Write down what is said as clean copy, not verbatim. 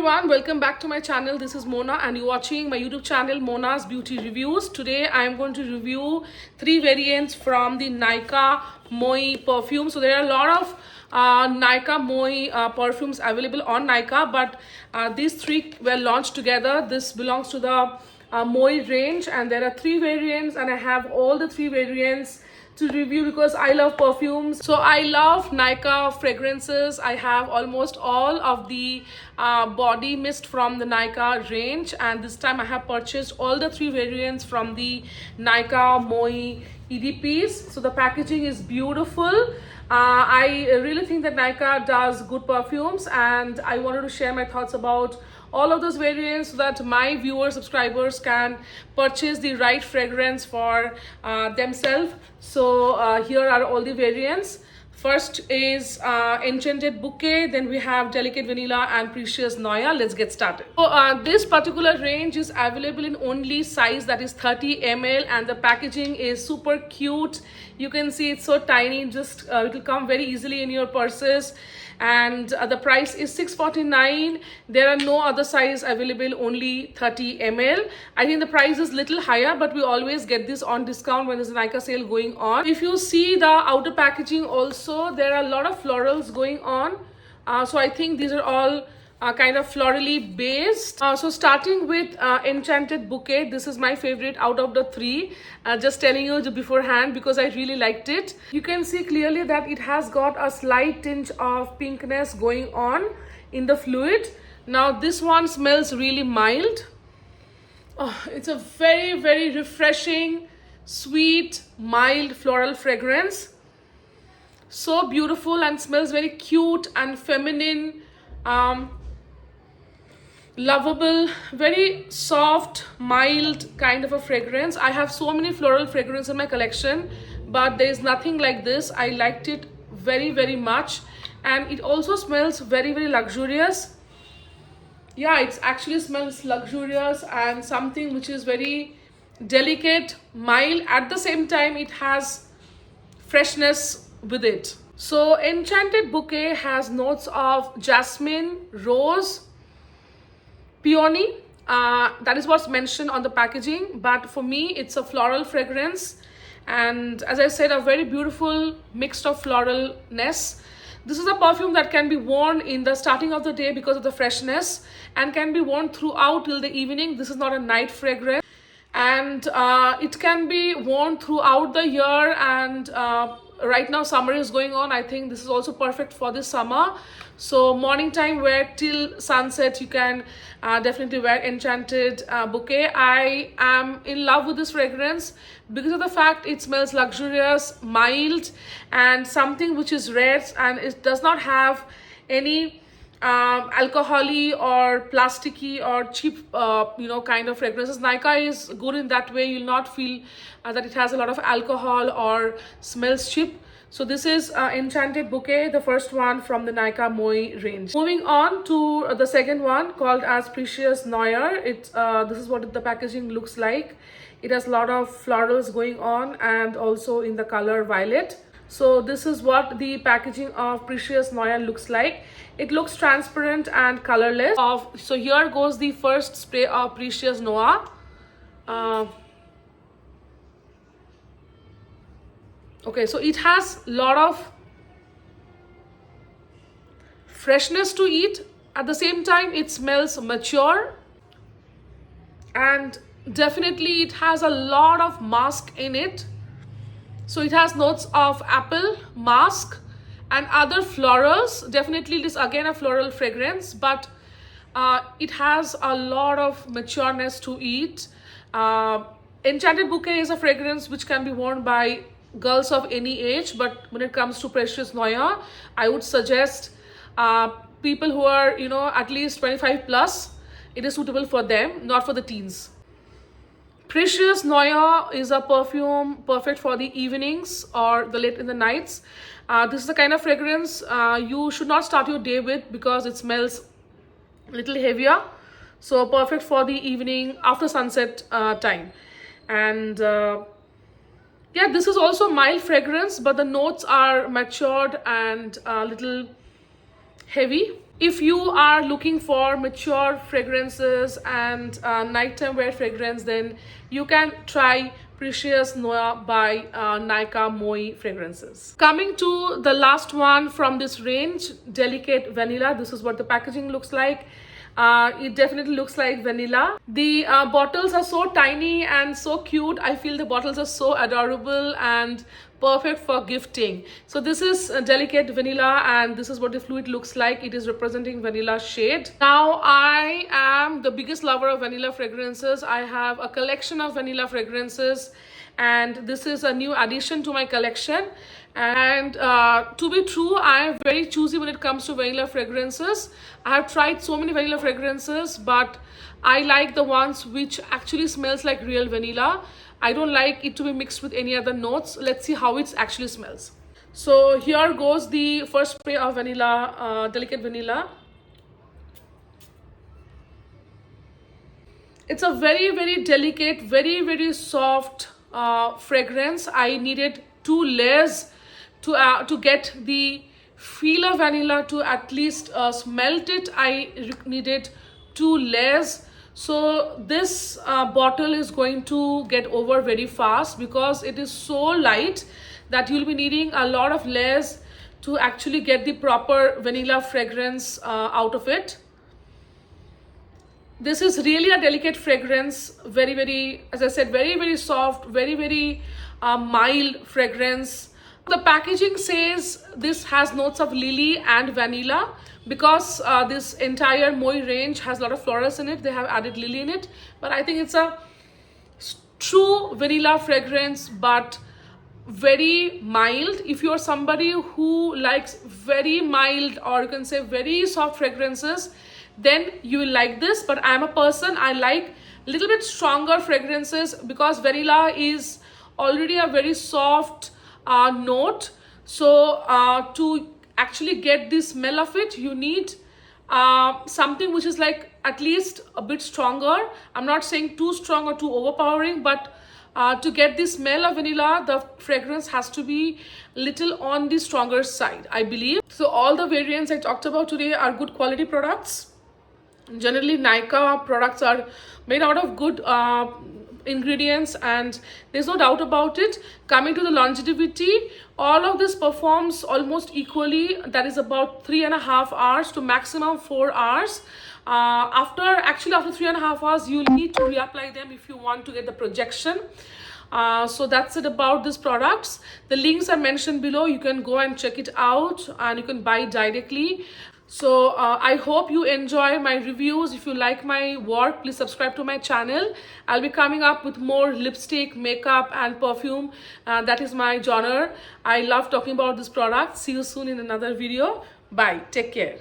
everyone, welcome back to my channel. This is Mona and you're watching my YouTube channel Mona's Beauty Reviews. Today I am going to review three variants from the Nykaa Moi perfume. So there are a lot of Nykaa Moi perfumes available on Nykaa, but these three were launched together. This belongs to the Moi range and there are three variants, and I have all the three variants to review because I love perfumes. So I love Nykaa fragrances. I have almost all of the body mist from the Nykaa range, and this time I have purchased all the three variants from the Nykaa Moi EDPs. So the packaging is beautiful. I really think that Nykaa does good perfumes, and I wanted to share my thoughts about all of those variants so that my viewers, subscribers can purchase the right fragrance for themselves. So here are all the variants. First is Enchanted Bouquet, then we have Delicate Vanilla and Precious Noya. Let's get started. So this particular range is available in only size that is 30 ml, and the packaging is super cute. You can see it's so tiny, just it will come very easily in your purses, and the price is $6.49. There are no other size available, only 30 ml. I think the price is little higher, but we always get this on discount when there's a Nykaa sale going on. If you see the outer packaging also, there are a lot of florals going on. So I think these are all kind of florally based. So starting with Enchanted Bouquet, this is my favorite out of the three. Just telling you beforehand because I really liked it. You can see clearly that it has got a slight tinge of pinkness going on in the fluid. Now this one smells really mild. Oh, it's a very, very refreshing, sweet, mild floral fragrance. So beautiful and smells very cute and feminine. Lovable, very soft, mild kind of a fragrance. I have so many floral fragrances in my collection, but there is nothing like this. I liked it very, very much, and it also smells very, very luxurious. Yeah, it actually smells luxurious and something which is very delicate, mild. At the same time, it has freshness with it. So Enchanted Bouquet has notes of jasmine, rose, peony. That is what's mentioned on the packaging, but for me it's a floral fragrance, and as I said, a very beautiful mix of floralness. This is a perfume that can be worn in the starting of the day because of the freshness, and can be worn throughout till the evening. This is not a night fragrance, and it can be worn throughout the year, and right now summer is going on. I think this is also perfect for this summer. So morning time wear till sunset, you can definitely wear Enchanted Bouquet. I am in love with this fragrance because of the fact it smells luxurious, mild, and something which is rare, and it does not have any alcohol-y or plasticky or cheap kind of fragrances. Nykaa is good in that way. You'll not feel that it has a lot of alcohol or smells cheap. So this is Enchanted Bouquet, the first one from the Nykaa Moi range. Moving on to the second one called as Precious Noya. This is what the packaging looks like. It has a lot of florals going on and also in the color violet. So this is what the packaging of Precious Noya looks like. It looks transparent and colorless. So here goes the first spray of Precious Noya. Okay, so it has a lot of freshness to it. At the same time, it smells mature, and definitely it has a lot of musk in it. So it has notes of apple, musk, and other florals. Definitely it is again a floral fragrance, but it has a lot of matureness to it. Enchanted Bouquet is a fragrance which can be worn by girls of any age, but when it comes to Precious Noya, I would suggest people who are at least 25 plus. It is suitable for them, not for the teens. Precious Noya is a perfume perfect for the evenings or the late in the nights. This is the kind of fragrance you should not start your day with because it smells a little heavier. So perfect for the evening after sunset time. And yeah, this is also mild fragrance, but the notes are matured and a little heavy. if you are looking for mature fragrances and nighttime wear fragrance, then you can try Precious Noah by Nykaa Moi fragrances. Coming to the last one from this range, Delicate Vanilla. This is what the packaging looks like. It definitely looks like vanilla. The bottles are so tiny and so cute. I feel the bottles are so adorable and perfect for gifting. So this is Delicate Vanilla, and this is what the fluid looks like. It is representing vanilla shade. Now I am the biggest lover of vanilla fragrances. I have a collection of vanilla fragrances, and this is a new addition to my collection. And to be true, I am very choosy when it comes to vanilla fragrances. I have tried so many vanilla fragrances, but I like the ones which actually smells like real vanilla. I don't like it to be mixed with any other notes. Let's see how it actually smells. So here goes the first spray of vanilla, Delicate Vanilla. It's a very delicate, very soft fragrance. I needed 2 layers to get the feel of vanilla, to at least smelt it. I needed 2 layers. So this bottle is going to get over very fast because it is so light that you'll be needing a lot of layers to actually get the proper vanilla fragrance out of it. This is really a delicate fragrance, very, as I said, very soft, very mild fragrance. The packaging says this has notes of lily and vanilla, because this entire Moi range has a lot of florals in it. They have added lily in it, but I think it's a true vanilla fragrance, but very mild. If you're somebody who likes very mild, or you can say very soft fragrances, then you will like this. But I'm a person, I like a little bit stronger fragrances, because vanilla is already a very soft note. So to actually get the smell of it, you need something which is like at least a bit stronger. I'm not saying too strong or too overpowering, but to get the smell of vanilla, the fragrance has to be little on the stronger side, I believe. So all the variants I talked about today are good quality products. Generally, Nykaa products are made out of good ingredients, and there's no doubt about it. Coming to the longevity, all of this performs almost equally. That is about 3.5 hours to maximum 4 hours. After 3.5 hours, you need to reapply them if you want to get the projection. So that's it about these products. The links are mentioned below. You can go and check it out, and you can buy it directly. So I hope you enjoy my reviews. If you like my work, please subscribe to my channel. I'll be coming up with more lipstick, makeup and perfume. That is my genre. I love talking about this product. See you soon in another video. Bye. Take care.